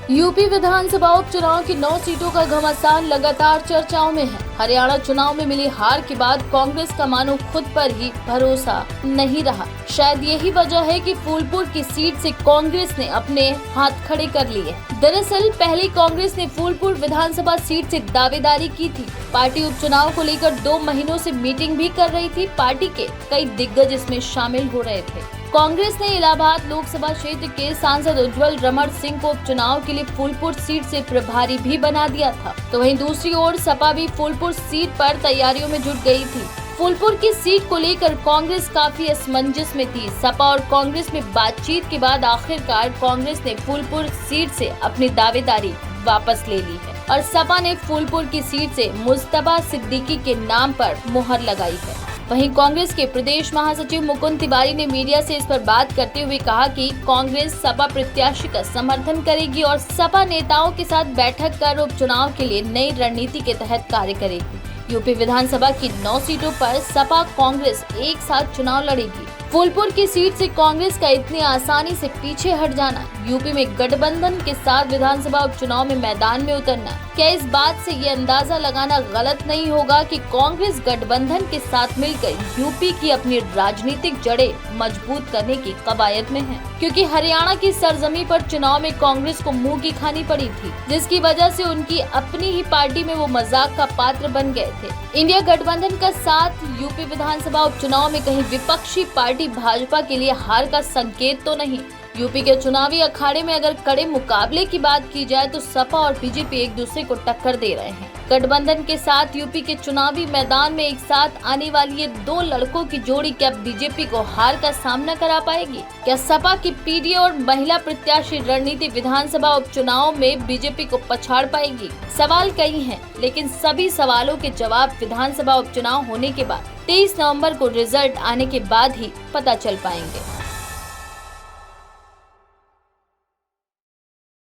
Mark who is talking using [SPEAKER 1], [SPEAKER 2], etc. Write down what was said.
[SPEAKER 1] UP विधानसभा उपचुनाव की 9 सीटों का घमासान लगातार चर्चाओं में है। हरियाणा चुनाव में मिली हार के बाद कांग्रेस का मानो खुद पर ही भरोसा नहीं रहा। शायद यही वजह है कि फूलपुर की सीट से कांग्रेस ने अपने हाथ खड़े कर लिए। दरअसल पहले कांग्रेस ने फूलपुर विधानसभा सीट से दावेदारी की थी। पार्टी उपचुनाव को लेकर 2 महीनों से मीटिंग भी कर रही थी। पार्टी के कई दिग्गज इसमें शामिल हो रहे थे। कांग्रेस ने इलाहाबाद लोकसभा क्षेत्र के सांसद उज्जवल रमण सिंह को उपचुनाव के लिए फूलपुर सीट से प्रभारी भी बना दिया था। तो वहीं दूसरी ओर सपा भी फूलपुर सीट पर तैयारियों में जुट गई थी। फूलपुर की सीट को लेकर कांग्रेस काफी असमंजस में थी। सपा और कांग्रेस में बातचीत के बाद आखिरकार कांग्रेस ने फूलपुर सीट से अपनी दावेदारी वापस ले ली है और सपा ने फूलपुर की सीट से मुस्तफा सिद्दीकी के नाम पर मुहर लगाई है। वहीं कांग्रेस के प्रदेश महासचिव मुकुंद तिवारी ने मीडिया से इस पर बात करते हुए कहा कि कांग्रेस सपा प्रत्याशी का समर्थन करेगी और सपा नेताओं के साथ बैठक कर उपचुनाव के लिए नई रणनीति के तहत कार्य करेगी। यूपी विधानसभा की 9 सीटों पर सपा कांग्रेस एक साथ चुनाव लड़ेगी। फूलपुर की सीट से कांग्रेस का इतनी आसानी से पीछे हट जाना, यूपी में गठबंधन के साथ विधानसभा उपचुनाव में मैदान में उतरना, क्या इस बात से ये अंदाजा लगाना गलत नहीं होगा कि कांग्रेस गठबंधन के साथ मिलकर यूपी की अपनी राजनीतिक जड़ें मजबूत करने की कवायद में है? क्योंकि हरियाणा की सरजमी पर चुनाव में कांग्रेस को मुंह की खानी पड़ी थी, जिसकी वजह से उनकी अपनी ही पार्टी में वो मजाक का पात्र बन गए थे। इंडिया गठबंधन का साथ यूपी विधानसभा उपचुनाव में कहीं विपक्षी पार्टी भाजपा के लिए हार का संकेत तो नहीं। यूपी के चुनावी अखाड़े में अगर कड़े मुकाबले की बात की जाए तो सपा और बीजेपी एक दूसरे को टक्कर दे रहे हैं। गठबंधन के साथ यूपी के चुनावी मैदान में एक साथ आने वाली ये 2 लड़कों की जोड़ी क्या बीजेपी को हार का सामना करा पाएगी? क्या सपा की पीडी और महिला प्रत्याशी रणनीति विधानसभा उपचुनाव में बीजेपी को पछाड़ पाएगी? सवाल कई हैं, लेकिन सभी सवालों के जवाब विधानसभा उपचुनाव होने के बाद 23 नवंबर को रिजल्ट आने के बाद ही पता चल पाएंगे।